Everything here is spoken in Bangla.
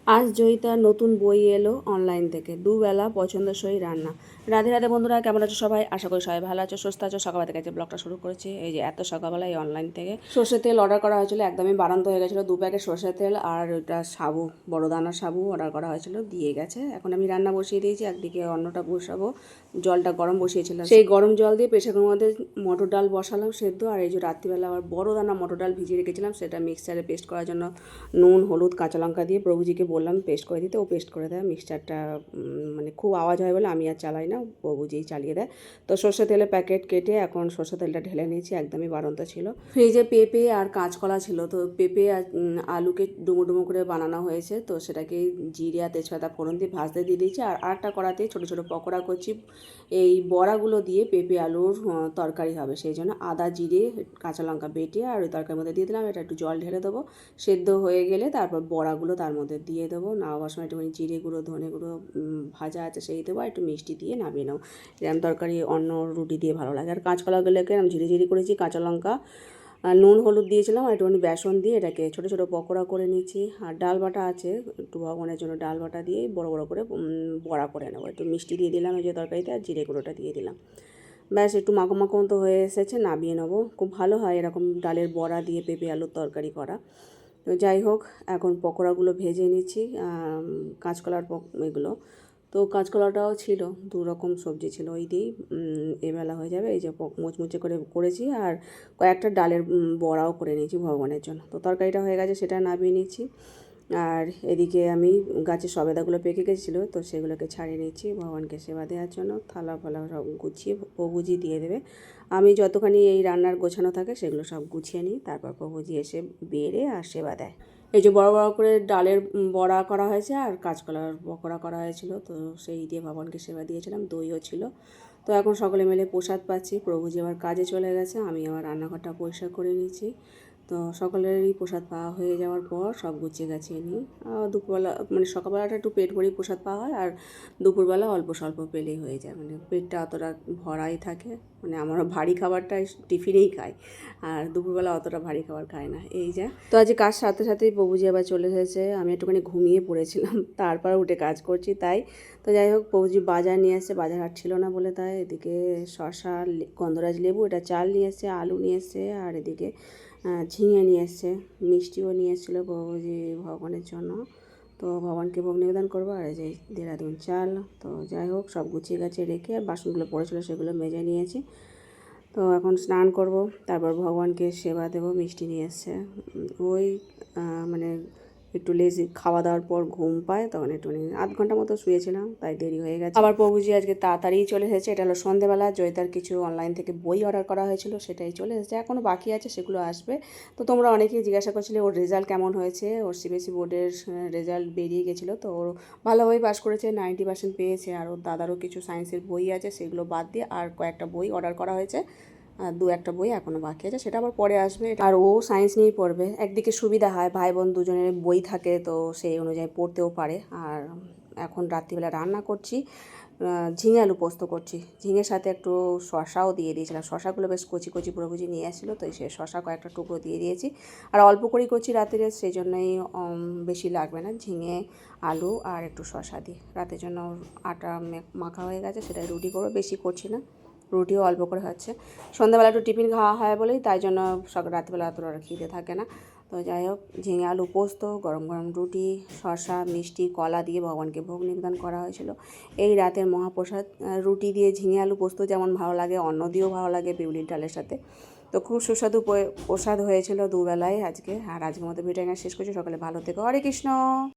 আজ জয়িতার নতুন বই এলো অনলাইন থেকে, দুবেলা পছন্দসই রান্না। রাধে রাধে বন্ধুরা, কেমন আছো সবাই? আশা করি সবাই ভালো আছো, সুস্থ আছো। সকালবেলা থেকে ব্লগটা শুরু করেছি। এই যে এত সকালবেলা এই অনলাইন থেকে সর্ষের তেল অর্ডার করা হয়েছিল, একদমই বাড়ন্ত হয়ে গেছিলো। 2 প্যাকেট সর্ষের তেল আর ওটা সাবু, বড় দানার সাবু অর্ডার করা হয়েছিল, দিয়ে গেছে। এখন আমি রান্না বসিয়ে দিয়েছি, একদিকে অন্নটা বসাবো। জলটা গরম বসিয়েছিলাম, সেই গরম জল দিয়ে প্রেসারের মধ্যে মটর ডাল বসালাম সেদ্ধ। আর এই যে রাত্রিবেলা আবার বড় দানা মটর ডাল ভিজিয়ে রেখেছিলাম, সেটা মিক্সচারে পেস্ট করার জন্য নুন, হলুদ, কাঁচা লঙ্কা দিয়ে প্রভুজিকে বললাম পেস্ট করে দিতে, ও পেস্ট করে দেয়। মিক্সচারটা মানে খুব আওয়াজ হয় বলে আমি আর চালাই না, প্রভুজিই চালিয়ে দেয়। তো সর্ষে তেলের প্যাকেট কেটে এখন সর্ষে তেলটা ঢেলে নিয়েছি, একদমই বাড়ন্ত ছিল। ফ্রিজে পেঁপে আর কাঁচকলা ছিল, তো পেঁপে আর আলুকে ডুমো ডুমো করে বানানো হয়েছে, তো সেটাকে জিরে আর তেজপাতা ফোড়ন দিয়ে ভাজতে দিয়ে দিয়েছি। আর আরেকটা কড়াতে ছোটো ছোটো পকোড়া করছি। এই বড়াগুলো দিয়ে পেঁপে আলুর তরকারি হবে, সেই জন্য আদা, জিরে, কাঁচা লঙ্কা বেটে আর ওই তরকারির মধ্যে দিয়ে দিলাম। এটা একটু জল ঢেলে দেবো, সেদ্ধ হয়ে গেলে তারপর বড়াগুলো তার মধ্যে দিয়ে দেবো। নামাবার সময় একটুখানি জিরে গুঁড়ো, ধনে গুঁড়ো ভাজা আছে সেই দেবো, একটু মিষ্টি দিয়ে নামিয়ে নেবো। এরকম তরকারি অন্য রুটি দিয়ে ভালো লাগে। আর কাঁচকলাগুলোকে আমি ঝিরি ঝিরি করেছি, কাঁচা লঙ্কা নুন হলুদ দিয়েছিলাম, আর একটুখানি বেসন দিয়ে এটাকে ছোটো ছোটো পকোড়া করে নিচ্ছি। আর ডাল বাটা আছে, একটু ভগবানের জন্য ডাল বাটা দিয়ে বড় বড় করে বড়া করে নেবো। একটু মিষ্টি দিয়ে দিলাম এই যে তরকারিতে, আর জিরে গুঁড়োটা দিয়ে দিলাম। ব্যাস একটু মাখো মাখো মতো হয়ে এসেছে, নামিয়ে নেবো। খুব ভালো হয় এরকম ডালের বড়া দিয়ে পেঁপে আলুর তরকারি করা। তো যাই হোক, এখন পকোড়াগুলো ভেজে নিচ্ছি, কাঁচকলার এগুলো। তো কাঁচকলাটাও ছিল, 2 রকম সবজি ছিল, ওই দিয়েই এবেলা হয়ে যাবে। এই যে মুচমুচে করে করেছি, আর কয়েকটা ডালের বড়াও করে নিয়েছি ভগবানের জন্য। তো তরকারিটা হয়ে গেছে, সেটা নামিয়ে নিচ্ছি। আর এদিকে আমি গাছের সবেদাগুলো পেকে গেছিলো, তো সেগুলোকে ছাড়িয়ে নিচ্ছি ভগবানকে সেবা দেওয়ার জন্য। থালা ফালা সব গুছিয়ে প্রভুজি দিয়ে দেবে। আমি যতখানি এই রান্নার গোছানো থাকে সেগুলো সব গুছিয়ে নিই, তারপর প্রভুজি এসে বেড়ে আর সেবা দেয়। এই যে বড় বড় করে ডালের বড়া করা হয়েছে আর কাঁচকলার পকোড়া করা হয়েছিল, তো সেই দিয়ে ভগবানকে সেবা দিয়েছিলাম, দইও ছিল। তো এখন সকলে মিলে প্রসাদ পাচ্ছি। প্রভুজি আবার কাজে চলে গেছে, আমি আবার রান্নাঘরটা পরিষ্কার করে নিচ্ছি। তো সকলেরই প্রসাদ পাওয়া হয়ে যাওয়ার পর সব গুছিয়ে গাছিয়ে নিই। দুপুরবেলা মানে সকালবেলাটা একটু পেট ভরেই প্রসাদ পাওয়া হয়, আর দুপুরবেলা অল্প স্বল্প পেলেই হয়ে যায়, মানে পেটটা অতটা ভরাই থাকে। মানে আমরা ভারী খাবারটা টিফিনেই খাই, আর দুপুরবেলা অতটা ভারী খাবার খাই না। এই যা তো আজ কাজ সাথে সাথেই প্রভুজি আবার চলে এসেছে, আমি একটুখানি ঘুমিয়ে পড়েছিলাম, তারপর উঠে কাজ করছি তাই। তো যাই হোক, প্রভুজি বাজার নিয়ে এসছে, বাজার হাট ছিল না বলে তাই। এদিকে শসা, গন্ধরাজ লেবু, এটা চাল নিয়ে এসছে, আলু নিয়ে এসছে, আর এদিকে ঝিঙে নিয়ে এসছে, মিষ্টিও নিয়ে এসেছিলো প্রভুজি ভগবানের জন্য। তো ভগবানকে ভোগ নিবেদন করবো। আর এই যে দেরাদুন চাল। তো যাই হোক, সব গুছিয়ে গাছিয়ে রেখে আর বাসনগুলো পড়েছিল সেগুলো মেজে নিয়েছি। তো এখন স্নান করব, তারপর ভগবানকে সেবা দেবো। মিষ্টি নিয়ে এসছে, ওই মানে একটু লেজি খাওয়া দাওয়ার পর ঘুম পায়, তখন একটু আধ ঘন্টা মতো শুয়েছিলাম, তাই দেরি হয়ে গেছে। আবার প্রভুজি আজকে তাড়াতাড়ি চলে এসেছে। এটা হলো সন্ধেবেলা। জয়িতার কিছু অনলাইন থেকে বই অর্ডার করা হয়েছিল, সেটাই চলে এসেছে, এখনও বাকি আছে, সেগুলো আসবে। তো তোমরা অনেকেই জিজ্ঞাসা করছিলে ওর রেজাল্ট কেমন হয়েছে। ওর সিবিএসসি বোর্ডের রেজাল্ট বেরিয়ে গেছিলো, তো ওর ভালোভাবেই পাস করেছে, 90% পেয়েছে। আর ওর দাদারও কিছু সায়েন্সের বই আছে, সেগুলো বাদ দিয়ে আর কয়েকটা বই অর্ডার করা হয়েছে। আর 2-1টা বই এখনও বাকি আছে, সেটা আবার পরে আসবে। আর ও সায়েন্স নিয়েই পড়বে, একদিকে সুবিধা হয়, ভাই বোন দুজনের বই থাকে, তো সেই অনুযায়ী পড়তেও পারে। আর এখন রাত্রিবেলা রান্না করছি, ঝিঙে আলু পোস্ত করছি। ঝিঙের সাথে একটু শশাও দিয়ে দিয়েছিলাম, শশাগুলো বেশ কচি কচি প্রভুজি নিয়ে আসছিলো, তো সে শশা কয়েকটা টুকরো দিয়ে দিয়েছি। আর অল্প করেই করছি রাত্রে, সেই জন্যই বেশি লাগবে না। ঝিঙে, আলু আর একটু শশা দিয়ে রাতের জন্য আটা মাখা হয়ে গেছে, সেটাই রুটি করবো, বেশি করছি না, রুটিও অল্প করে হচ্ছে। সন্ধ্যাবেলা একটু টিফিন খাওয়া হয় বলেই, তাই জন্য রাত্রিবেলা অতটা খিদে থাকে না। তো যাই হোক, ঝিঙে আলু পোস্ত, গরম গরম রুটি, শসা, মিষ্টি, কলা দিয়ে ভগবানকে ভোগ নিবেদন করা হয়েছিল। এই রাতের মহাপ্রসাদ। রুটি দিয়ে ঝিঙে আলু পোস্ত যেমন ভালো লাগে, অন্ন দিয়েও ভালো লাগে বিউলির ডালের সাথে। তো খুব সুস্বাদু প্রসাদ হয়েছিল দুবেলায় আজকে। আর আজকের মতো ভিডিও শেষ করছি। সকালে ভালো থেকো। হরে কৃষ্ণ।